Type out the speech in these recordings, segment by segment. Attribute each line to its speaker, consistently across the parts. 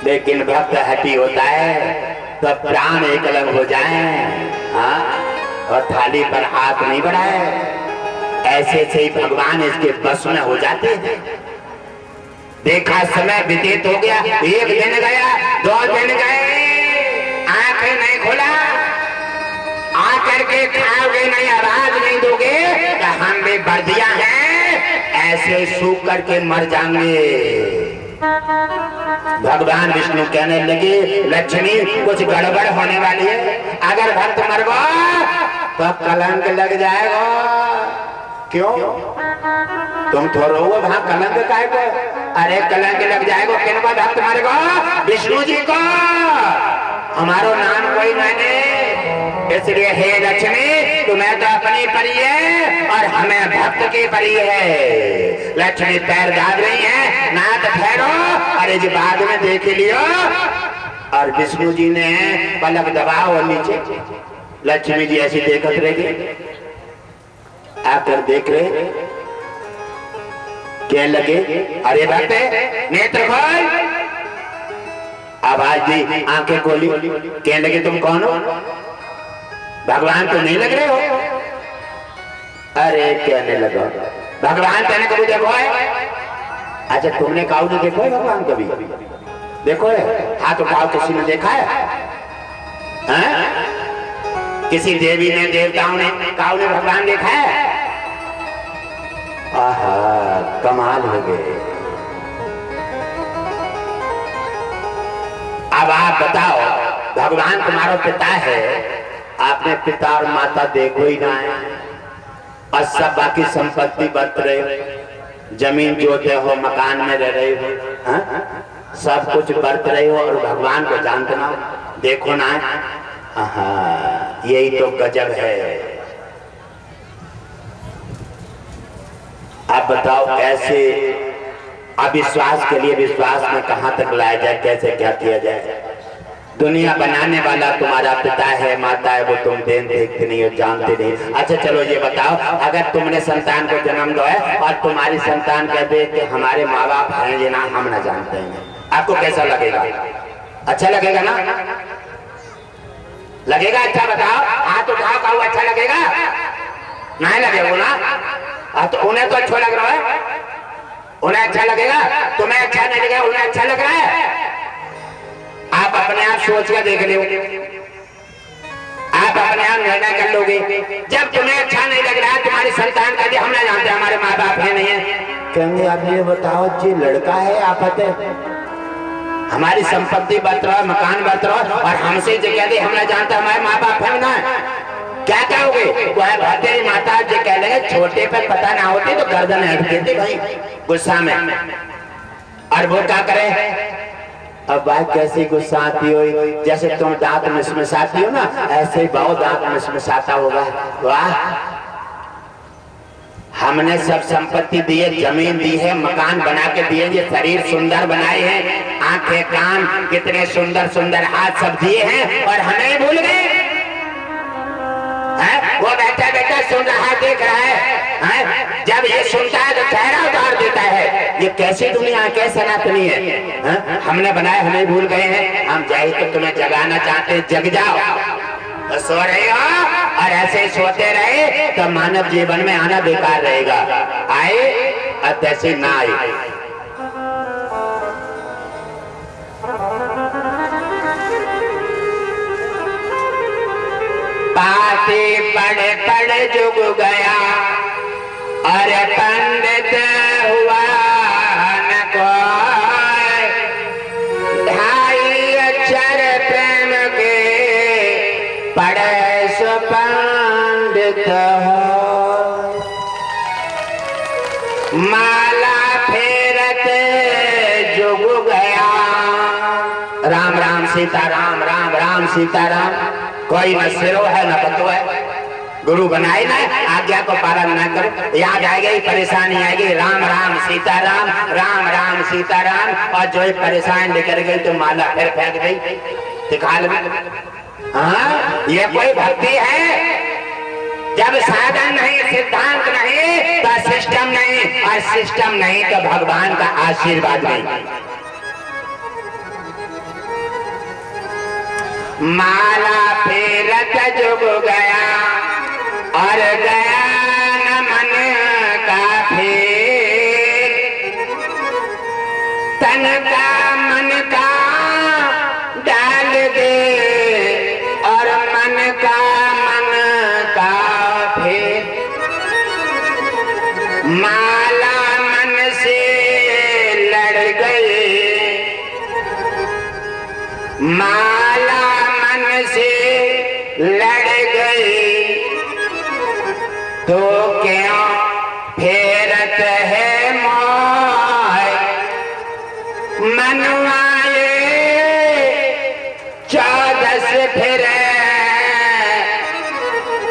Speaker 1: लेकिन भक्त हठी होता है तो प्राण एक अलग हो जाए, हाँ, और थाली पर हाथ नहीं बढ़ाए। ऐसे से ही भगवान इसके बस में हो जाते हैं। देखा समय व्यतीत हो गया, एक दिन गया, 2 दिन गए, आंखें नहीं खोला, आकर के खाओगे नहीं, आवाज नहीं दोगे तो हम भी बर्दिया हैं, ऐसे सूख करके मर जाएंगे। भगवान विष्णु कहने लगे, लक्ष्मी कुछ गड़बड़ होने वाली है, अगर भक्त मर गया तो कलंक लग जाएगा। क्यों? तुम थोड़ा हुआ वहां कलंक काय को? अरे कलंक लग जाएगा किन को? भक्त मर गया विष्णु जी को, हमारो नाम कोई मैंने, इसलिए हे लक्ष्मी तुम्हें तो अपनी परी है और हमें भक्त की परी है। लक्ष्मी पैर दाब रही है, नाथ ठहरो, अरे जी बाद में देख लियो। और विष्णु जी ने पलक दबाओ और नीचे लक्ष्मी जी ऐसी देखत रहेगी, आकर देख रहे क्या लगे, अरे भक्त नेत्र खोल, आवाज दी, आंखें खोली, क्या लगे तुम कौन हो? भगवान तो नहीं लग रहे हो। अरे कहने लगा भगवान कहने कभी देखो है? अच्छा तुमने काऊ ने देखो है भगवान कभी? देखो है? हाथ उठाओ, किसी ने देखा है? किसी देवी ने, देवताओं ने, काऊ ने भगवान देखा है? आहा कमाल हो गए। अब आप बताओ, भगवान तुम्हारा पिता है, आपने पिता और माता देखो ही ना है, और सब बाकी संपत्ति बरत रहे हो, जमीन जोते हो, मकान में रह रहे हो, सब कुछ बरत रहे हो और भगवान को जानते ना देखो ना। यही तो गजब है। आप बताओ कैसे अविश्वास के लिए विश्वास में कहां तक लाया जाए, कैसे क्या किया जाए? दुनिया बनाने वाला तुम्हारा पिता है, माता है, वो तुम देखते नहीं हो, जानते नहीं। अच्छा चलो ये बताओ, अगर तुमने संतान को जन्म दो है और तुम्हारी संतान कहते कि हमारे माँ बाप हैं ये ना, हम ना जानते हैं, आपको कैसा लगेगा? अच्छा लगेगा ना? लगेगा? अच्छा बताओ, हाथ उठाओ, कहूँ अच्छा लगेगा? नहीं लगेगा ना? तो उन्हें तो अच्छा लग रहा है, उन्हें अच्छा लगेगा, तुम्हें अच्छा नहीं लगेगा, उन्हें अच्छा लग रहा है। आप अपने आप सोच कर देख लो, आप अपने आप निर्णय कर लोगे। जब तुम्हें अच्छा नहीं लग रहा है, तुम्हारी संतान कहती हम नहीं जानते, हमारे माँ बाप है नहीं है, कहेंगे आप ये बताओ जी लड़का है आफत है, हमारी संपत्ति बरत रहा, मकान बरत रहा, और हमसे जो कहते हम नहीं जानते, हमारे माँ बाप है ना, क्या कहोगे? वह भरतेरी माता जो कह लगे छोटे पे पता ना होती तो गर्दन हट देती भाई गुस्सा में, और वो क्या करे? अब भाई कैसी गुस्सा आती हो, जैसे तुम दांत मिसमिसाती हो ना, ऐसे ही बहु दांत मिसमिसाता होगा। वाह, हमने सब संपत्ति दी है, जमीन दी है, मकान बना के दिए, ये शरीर सुंदर बनाए हैं, आंखें कान कितने सुंदर सुंदर हाथ सब दिए हैं, और हमें भूल गए। वो बैठा बैठा सुन रहा है, देख रहा है, जब ये सुनता है तो चेहरा उतार देता है। ये कैसी दुनिया, कैसे सनातनी है? हमने बनाए, हमें भूल गए हैं। हम जाए तो तुम्हें जगाना चाहते, जग जाओ, तो सो रहे हो और ऐसे सोते रहे तो मानव जीवन में आना बेकार रहेगा। आए और तैसे ना आए। पाती पढ़े पढ़े जुग गया, अरे पंडित हुआ न कोई, ढाई अक्षर प्रेम के पढ़े सो पंडित हो, माला फेरत जुग गया। राम राम सीताराम, राम राम सीताराम। कोई न सिरो है न पतो है, गुरु बनाए ना, आज्ञा को पालन न करो, याद आएगी परेशानी आएगी। राम राम सीताराम, राम राम सीताराम, और जो परेशान लेकर गई तो माला फिर फेंक दी, दिखा लो। हाँ, ये कोई भक्ति है? जब साधन नहीं, सिद्धांत नहीं तो सिस्टम नहीं, और सिस्टम नहीं तो भगवान का आशीर्वाद नहीं। माला फेरत जुग गया और गया न मन का फेर, तन का मन का डाल दे और मन का फेर, माला मन से लड़ गई, माला मन से लड़ गई, तो क्यों फेरत है मोह मनवाए 14 फिरे,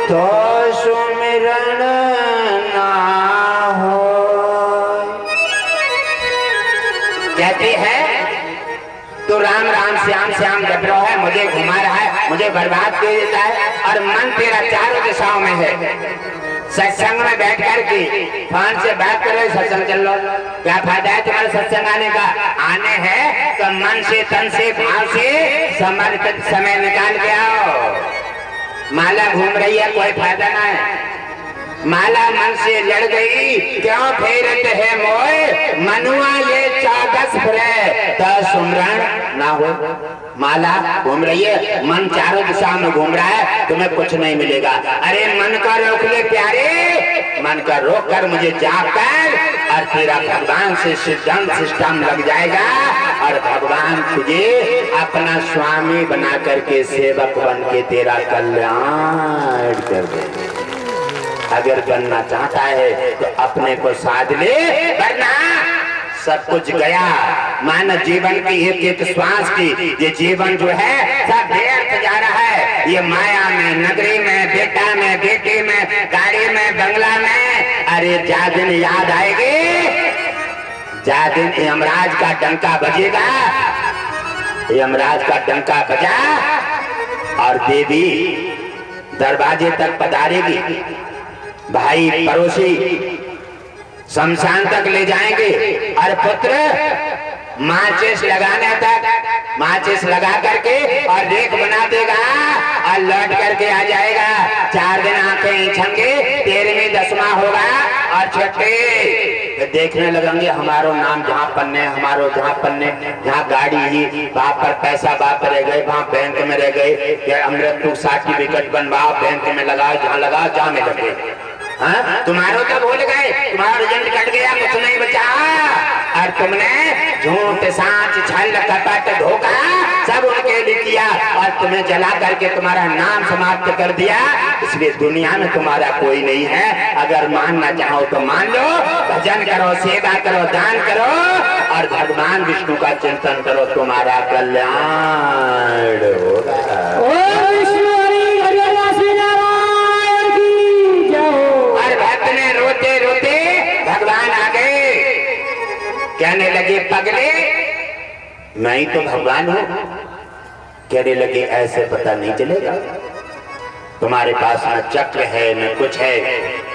Speaker 1: तो सुमिरन ना हो। कहती है तो राम राम श्याम श्याम जप रहा है, मुझे घुमा रहा है, मुझे बर्बाद कर देता है, और मन तेरा चारों दिशाओं में है। सत्संग में बैठ कर के फोन से बात करो, सत्संग चल लो, क्या फायदा है तुम्हारे सत्संग आने का? आने हैं तो मन से, तन से, भाव से समर्पित समय निकाल के आओ। माला घूम रही है, कोई फायदा ना है। माला मन से लड़ गई, क्यों फेरत है मोह मनुआ ये 14 फिरे, तो सुमरण ना हो। माला घूम रही है, मन चारों दिशा में घूम रहा है, तुम्हें कुछ नहीं मिलेगा। अरे मन का रोक ले प्यारे, मन का रोक कर मुझे जाप कर, और तेरा भगवान से सिद्धांत सिस्टम लग जाएगा, और भगवान तुझे अपना स्वामी बना करके सेवक बन के तेरा कल्याण कर देंगे। अगर बनना चाहता है तो अपने को साध ले, वरना सब कुछ गया। मानव जीवन की एक एक श्वास की ये जीवन जो है सब व्यर्थ जा रहा है। ये माया में, नगरी में, बेटा में, बेटी में, गाड़ी में, बंगला में, अरे जा दिन याद आएगी, जा दिन यमराज का डंका बजेगा, यमराज का डंका बजा और देवी दरवाजे तक पधारेगी, भाई पड़ोसी शमशान तक ले जाएंगे, और पुत्र माचिस लगाने तक माचिस लगा करके और रेख बना देगा और लौट करके आ जाएगा। 4 दिन आंखें इछेंगे, 13वीं 10वां होगा और छठे देखने लगेंगे हमारो नाम जहाँ पन्ने, हमारो जहाँ पन्ने, जहाँ गाड़ी ही वहाँ पर पैसा बाप रह गए, वहाँ बैंक में रह गए, अमृत सर्टिफिकेट बनवाओ, बैंक में लगाओ, जहाँ लगाओ जहाँ में लगे। हाँ, तुम्हारो तो भूल गए, तुम्हारा रिजल्ट कट गया, कुछ नहीं बचा, और तुमने झूठ, सांच, छल, कपट, धोखा सब उनके लिए किया, और तुम्हें जला करके तुम्हारा नाम समाप्त कर दिया। इसलिए दुनिया में तुम्हारा कोई नहीं है। अगर मानना चाहो तो मान लो, भजन करो, सेवा करो, दान करो, और भगवान विष्णु का चिंतन करो, तुम्हारा कल्याण होगा। रोते रोते भगवान आ गए, कहने लगे पगले मैं ही तो भगवान हूं। कहने लगे ऐसे पता नहीं चलेगा, तुम्हारे पास न चक्र है न कुछ है,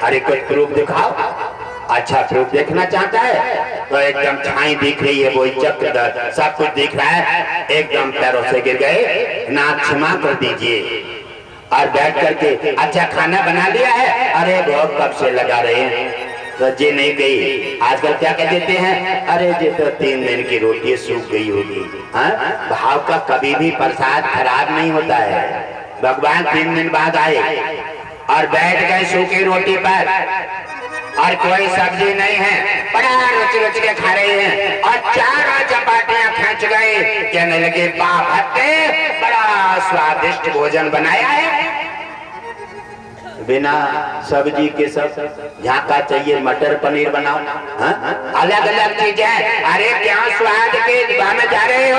Speaker 1: अरे कुछ प्रूफ दिखाओ। अच्छा प्रूफ देखना चाहता है तो एकदम छाई दिख रही है, वही चक्र सब कुछ दिख रहा है, एकदम पैरों से गिर गए, नाथ क्षमा कर दीजिए। और बैठ करके अच्छा खाना बना लिया है, अरे बहुत कब से लगा रहे हैं, तो जी नहीं गई। आजकल क्या कह देते हैं, अरे जी तो 3 दिन की रोटी सूख गई होगी। हाँ, भाव का कभी भी प्रसाद खराब नहीं होता है। भगवान 3 दिन बाद आए और बैठ गए सूखी रोटी पर, और कोई सब्जी नहीं है, बड़ा रुच रुच के खा रहे हैं, और 4 चपाटियां खींच गए। कहने लगे बाप हत्ते, बड़ा स्वादिष्ट भोजन बनाया है, बिना सब्जी के सब झाका चाहिए, मटर पनीर बनाओ, अलग अलग चीजें। अरे क्या स्वाद के में जा रहे हो?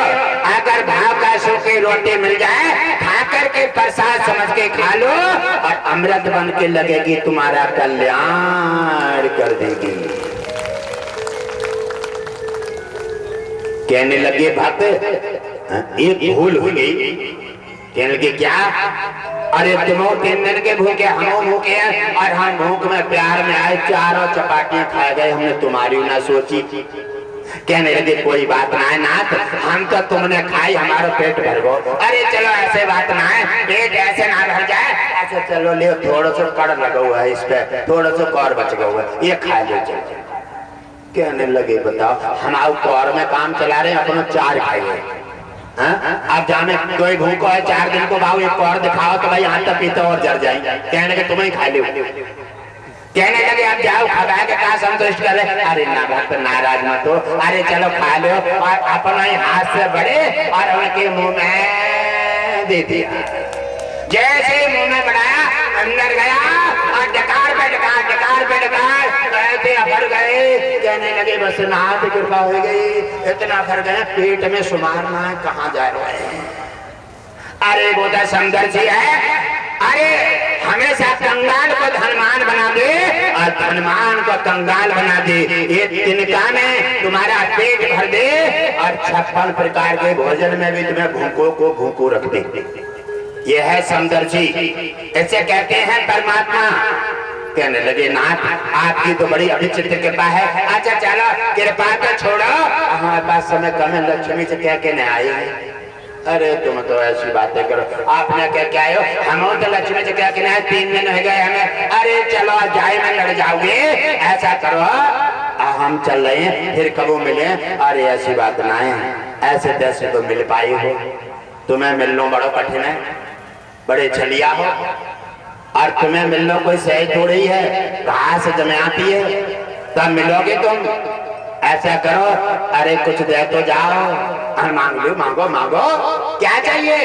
Speaker 1: अगर भाव का सूखी रोटी मिल जाए, खा करके प्रसाद समझ के खा लो, और अमृत बन के लगेगी, तुम्हारा कल्याण कर देगी। कहने लगे भक्त एक भूल हो गई। कहने लगे क्या? अरे तुम 3 दिन के भूखे, हम भूखे हैं, और हम भूख में प्यार में आए, 4 चपाटियां खा गए, हमने तुम्हारी ना सोची। कहने लगे कोई बात ना है नाथ, हम तो तुमने खाई हमारा पेट भर गो। अरे चलो ऐसे बात ना है, पेट ऐसे ना भर जाए, ऐसे चलो ले थोड़ा सा कड़ लगा हुआ है इस पे, थोड़ा सा कौर बच गया हुआ है, ये खा लो चलो। कहने लगे बताओ हम कौर में काम चला रहे हैं, अपना 4 खाइए। अब जाने कोई भूखो है 4 दिन को भाव एक कौर दिखाओ तो भाई हाथ पीते और जर जाएंगे। कहने लगे तुम्हें खा लो। कहने लगे अब जाओ खा के कहा संतुष्ट करे। अरे ना भक्त नाराज मत हो, अरे चलो खा लो, और अपना ही हाथ से बड़े और उनके मुंह में दे दिया। जैसे मुंह में बढ़ाया अंदर गया और डकार पे डकार कहते भर गए। कहने लगे बस नाथ कृपा हो गई, इतना भर गए पेट में सुमारना है, कहाँ जा रहे हैं। अरे बोधा सुंदर जी है, अरे हमेशा कंगाल को धनवान बना दे और धनवान को कंगाल बना दे, ये तिनका में तुम्हारा पेट भर दे और 56 प्रकार के भोजन में भी तुम्हें भूखों को भूखों रख दे। ये है सुंदर जी, ऐसे कहते हैं परमात्मा। कहने लगे नाथ आपकी तो बड़ी अभिचित्र कृपा है, अच्छा चलो कृपा तो छोड़ो, हमारे पास समय कम है, लक्ष्मी से कह के नहीं आए। अरे तुम तो ऐसी बातें करो, आपने क्या क्या आयो, हम तो लक्ष्मी से क्या कहना है, 3 दिन हो गए हमें। अरे चलो जाए में लड़ जाओगे, ऐसा करो हम चल रहे हैं फिर कबो मिले। अरे ऐसी बात ना है, ऐसे तैसे तो मिल पाई हो, तुम्हें मिलना बड़ा कठिन है, बड़े छलिया हो, और तुम्हें मिलना कोई सही थोड़ी है, कहाँ से जमे आती है, तब मिलोगे तुम। ऐसा करो अरे कुछ दे तो जाओ, मांग लो, मांगो मांगो क्या चाहिए।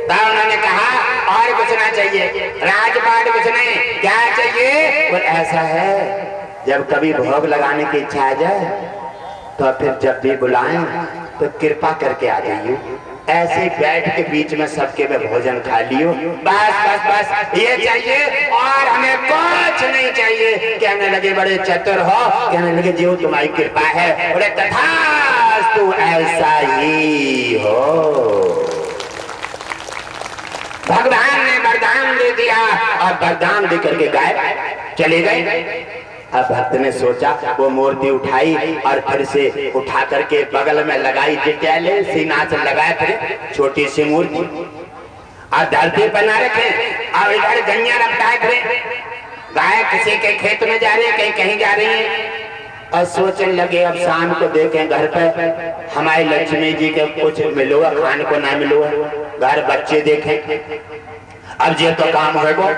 Speaker 1: तब उन्होंने कहा और कुछ ना चाहिए, राजपाट कुछ नहीं, क्या चाहिए। वो ऐसा है जब कभी भोग लगाने की इच्छा आ जाए तो फिर जब भी बुलाएं तो कृपा करके आ जाइए, ऐसे बैठ के बीच में सबके में भोजन खा लियो, बस बस बस ये चाहिए और हमें कुछ नहीं चाहिए। कहने लगे बड़े चतुर हो, कहने लगे जो तुम्हारी कृपा है, बोले तथास्तु ऐसा ही हो। भगवान ने वरदान दे दिया और वरदान देकर के गायब चले गए। अब भक्त ने सोचा, वो मूर्ति उठाई और फिर से उठा करके बगल में लगाई, जिटेले सीना से लगाए, फिर छोटी सी मूर्ति और धरती बना रखे और इधर गैया रखता है, गाय किसी के खेत में जा रही है, कहीं कहीं जा रही है, और सोचने लगे अब शाम को देखें घर पे हमारी लक्ष्मी जी के कुछ मिलोगा, खाने को ना मिलोगा, घर बच्चे देखें, अब ये तो काम होगा।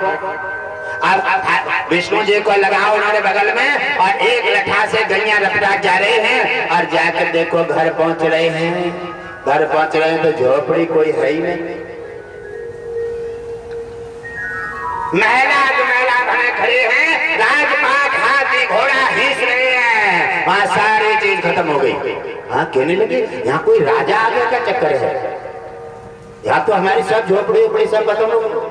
Speaker 1: अब विष्णु जी को लगाओ उन्होंने बगल में और एक लठा से गैया रफ्तार जा रहे हैं और जाकर देखो घर पहुंच रहे हैं। घर पहुंच रहे हैं तो झोपड़ी कोई है ही नहीं, महिला दुमहिला बने खड़े हैं, राजपाट हाथी घोड़ा हिस रहे हैं, वहां सारी चीज खत्म हो गई। हाँ कहने लगे यहाँ कोई राजा आ गया का चक्कर है, यहाँ तो हमारी सब झोपड़ी उपड़ी सब खत्म हो गई,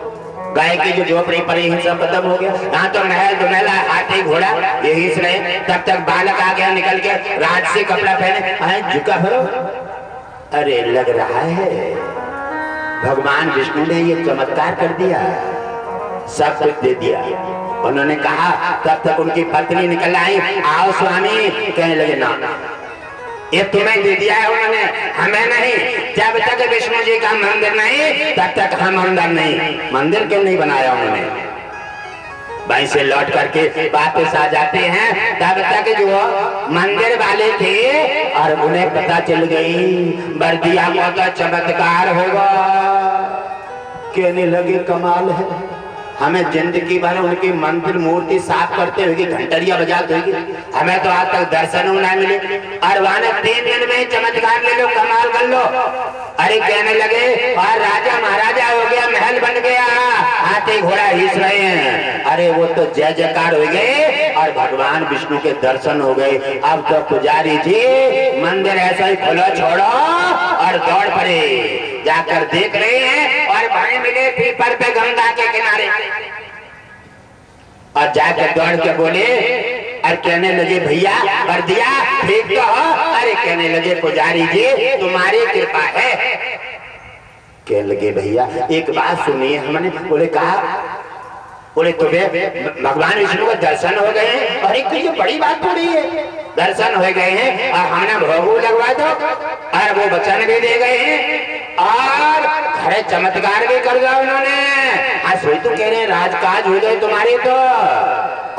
Speaker 1: गाय की जो झोपड़ी पड़ी है सब खत्म हो गया, यहाँ तो महल दुमहला हाथी घोड़ा ये हिस रहे। तब तक बालक आ गया निकल के, राज से कपड़ा पहने, आए झुका हो। अरे लग रहा है भगवान विष्णु ने ये चमत्कार कर दिया, सब कुछ दे दिया। उन्होंने कहा, तब तक उनकी पत्नी निकल आई, आओ स्वामी। कहने लगे ना ये तुम्हें दे दिया है उन्होंने, हमें नहीं। जब तक विष्णु जी का मंदिर नहीं तब तक हम अंदर नहीं। मंदिर क्यों नहीं बनाया उन्होंने? वहीं से लौट करके वापस आ जाते हैं, तब तक जो मंदिर वाले थे और उन्हें पता चल गई बर्दिया को तो चमत्कार होगा। कहने लगे कमाल है, हमें जिंदगी भर उनकी मंदिर मूर्ति साफ करते हुए घंटरिया बजाते हुए हमें तो आज तक दर्शन ना मिले, और वहां 3 दिन में चमत्कार ले लो, कमाल कर लो। अरे कहने लगे और राजा महाराजा हो गया, महल बन गया, हाथी घोड़ा हिस रहे हैं। अरे वो तो जय जयकार हो गए और भगवान विष्णु के दर्शन हो गए। अब तो पुजारी जी मंदिर ऐसा ही खोलो छोड़ो और दौड़ पड़े, जाकर देख रहे हैं और भाई मिले पीपर पे गंगा के किनारे, और जाकर दौड़ के बोले और कहने लगे भैया कर दिया ठीक तो हो। अरे कहने लगे पुजारी जी तुम्हारी कृपा है। कहने लगे भैया एक बात सुनिए, हमने बोले कहा बोले तुम्हें भगवान विष्णु का दर्शन हो गए हैं? अरे कुछ बड़ी बात थोड़ी है, दर्शन हो गए हैं और हमने भोग लगवा दो और वो वचन भी दे गए हैं और खड़े चमत्कार भी कर दिया उन्होंने। आज सोई तो कह रहे हैं राजकाज हो गए तुम्हारे तो,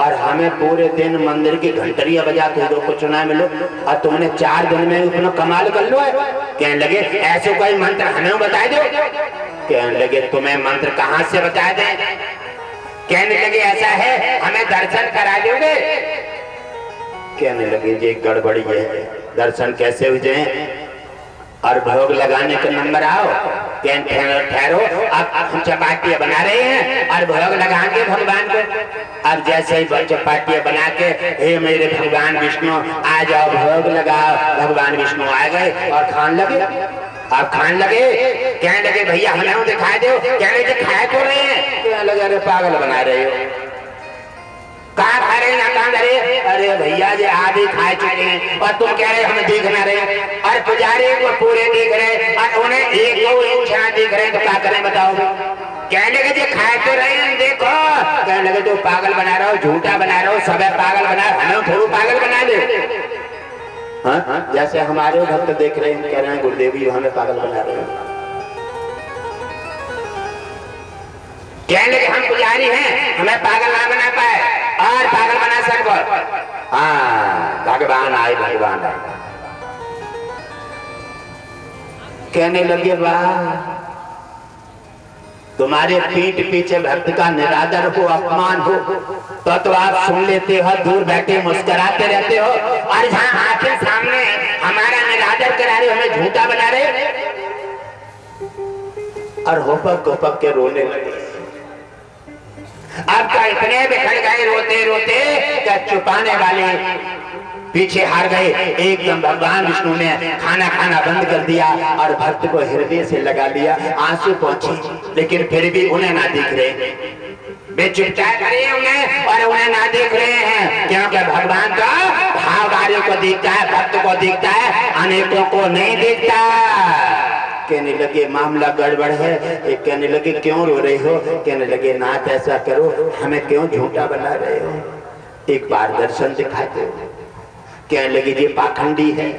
Speaker 1: और हमें पूरे दिन मंदिर की घंटरियां बजाते हो कुछ ना मिलो और तुमने 4 दिन में अपना कमाल कर लो है। कहने लगे ऐसे कोई मंत्र हमें बता दो। कहने लगे तुम्हें मंत्र कहां से बता दें? कहने लगे ऐसा है हमें दर्शन करा दोगे? कहने लगे जी गड़बड़ी है, दर्शन कैसे हो जाए और भोग लगाने का नंबर आओ। ठहरो अब हम चपाटियां बना रहे हैं और भोग लगाएंगे भगवान को। अब जैसे ही चपाटियां बना के हे मेरे भगवान विष्णु आ जाओ भोग लगाओ, भगवान विष्णु आ गए और खान लगे। अब खान लगे, कहने लगे भैया हमें दिखाई दो। कहने लगे खाए तो रहे हैं। कहने लगे अरे पागल बना रहे हो, कहाँ खा रहे हैं कहाँ रहे? अरे भैया जी आधे खा चुके हैं और तुम कह रहे हमें देख ना रहे। और पुजारी को पूरे देख रहे और उन्हें एक दो इंच देख रहे हैं तो क्या करें बताओ? कहने लगे जी खाए तो रहे हैं देखो। कहने लगे तो पागल बना रहा हो, झूठा बना रहा हो, सब पागल बना, हमें थोड़ा पागल बना दे। हाँ जैसे हमारे भक्त देख रहे हैं, कह रहे हैं गुरुदेव जी हमें पागल बना रहे हैं। कहने लगे हम पुजारी हैं, हमें पागल ना बना पाए और पागल बना सको। हाँ भगवान आए, भगवान आए। कहने लगे वाह तुम्हारे पीठ पीछे भक्त का निरादर हो, अपमान हो तो आप सुन लेते हो, दूर बैठे मुस्कुराते रहते हो और जहां आंखें सामने हमारा निरादर करा रहे, हमें झूठा बना रहे और होपक होपक के रोने लगे। अब तो इतने बिखर गए रोते रोते क्या छुपाने वाले पीछे हार गए। एकदम भगवान विष्णु ने खाना खाना बंद कर दिया और भक्त को हृदय से लगा लिया। आंसू पहुंचे लेकिन फिर भी उन्हें ना दिख रहे, वे चुपचाप खड़े उन्हें और उन्हें ना देख रहे हैं, क्योंकि भगवान का भाव वाले को दिखता है, भक्त को दिखता है, अनेकों को नहीं दिखता। कहने लगे मामला गड़बड़ है। एक कहने लगे क्यों रो रहे हो? कहने लगे नाथ ऐसा करो, हमें क्यों झूठा बना रहे हो, एक बार दर्शन दिखा दो। कहने लगे ये पाखंडी है,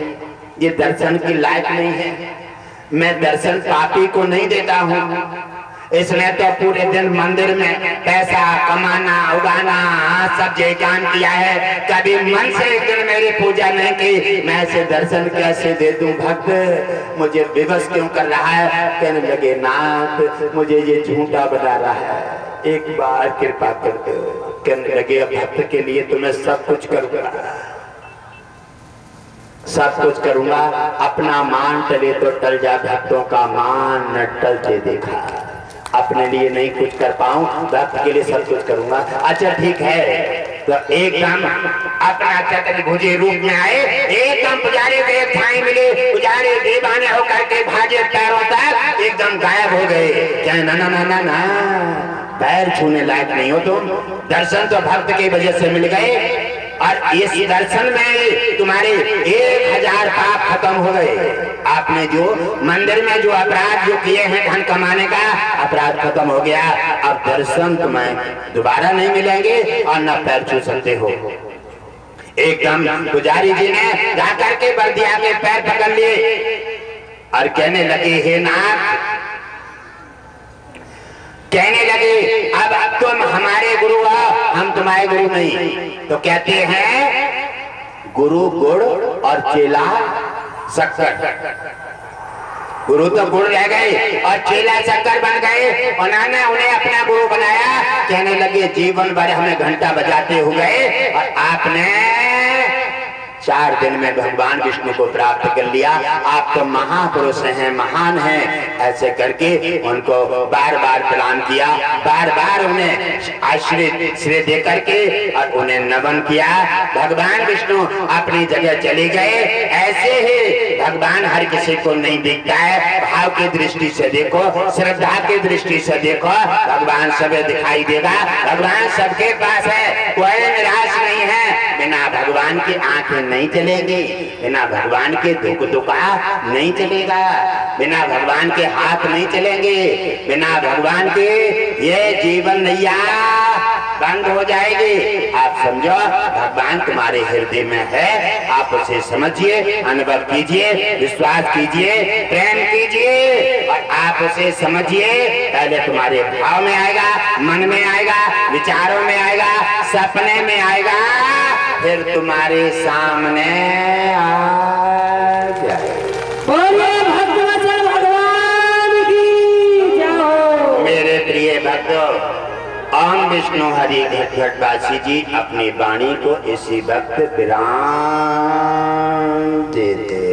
Speaker 1: ये दर्शन की लायक नहीं है, मैं दर्शन पापी को नहीं देता हूँ। इसने तो पूरे दिन मंदिर में पैसा कमाना उगाना सब जय काम किया है, कभी मन से एक दिन मेरी पूजा नहीं की, मैं इसे दर्शन कैसे दे दूं? भक्त मुझे विवश क्यों कर रहा है? कहने लगे नाथ मुझे ये झूठा बना रहा है, एक बार कृपा कर दो। कहने लगे भक्त के लिए तो मैं सब कुछ करूंगा, सब कुछ करूंगा, अपना मान टले तो टल जा, भक्तों का मान न टलते देखा। अपने लिए नहीं कुछ कर पाऊं, भक्त के लिए सब कुछ करूंगा। अच्छा ठीक है, तो एकदम अपना चतुर्भुजी रूप में आए, एकदम पुजारी को एक ठाई मिले, पुजारी दीवाने होकर के भागे पैरों तक एकदम गायब हो गए। क्या ना ना ना ना ना, पैर छूने लायक नहीं हो तुम, दर्शन तो भक्त की वजह से मिल गए और इस दर्शन में तुम्हारे 1000 पाप खत्म हो गए। आपने जो मंदिर में जो अपराध जो किए हैं धन कमाने का अपराध खत्म हो गया। अब दर्शन तुम्हें दोबारा नहीं मिलेंगे और न पैर छू सकते हो। एकदम पुजारी जी ने जाकर के बर्दिया के पैर पकड़ लिए और कहने लगे हे नाथ, कहने लगे अब तुम हमारे गुरु हो, हम तुम्हारे गुरु नहीं। तो कहते हैं गुरु गुड़ और चेला शक्कर। गुरु तो गुड़ रह गए और चेला शक्कर बन गए, उन्होंने उन्हें अपना गुरु बनाया। कहने लगे जीवन भर हमें घंटा बजाते हो गए और आपने 4 दिन में भगवान विष्णु को प्राप्त कर लिया, आप तो महापुरुष हैं, महान हैं। ऐसे करके उनको बार बार प्रणाम किया, बार बार उन्हें आश्रय श्रेय दे करके और उन्हें नमन किया। भगवान विष्णु अपनी जगह चले गए। ऐसे ही भगवान हर किसी को नहीं दिखता है, भाव की दृष्टि से देखो, श्रद्धा की दृष्टि से देखो, भगवान सबे दिखाई देगा। भगवान सबके पास है, कोई निराश नहीं है। बिना भगवान की आंखें नहीं चलेगी, बिना भगवान के दुख दुखा नहीं चलेगा, बिना भगवान के हाथ नहीं चलेंगे, बिना भगवान के ये जीवन नैया बंद हो जाएगी। आप समझो भगवान तुम्हारे हृदय में है, आप उसे समझिए, अनुभव कीजिए, विश्वास कीजिए, प्रेम कीजिए और आप उसे समझिए। पहले तुम्हारे भाव में आएगा, मन में आएगा, विचारों में आएगा, सपने में आएगा, फिर तुम्हारे सामने आ जाए। मेरे प्रिय भक्तों, ओम विष्णु हरि घटघटवासी जी अपनी वाणी को इसी वक्त विराम देते।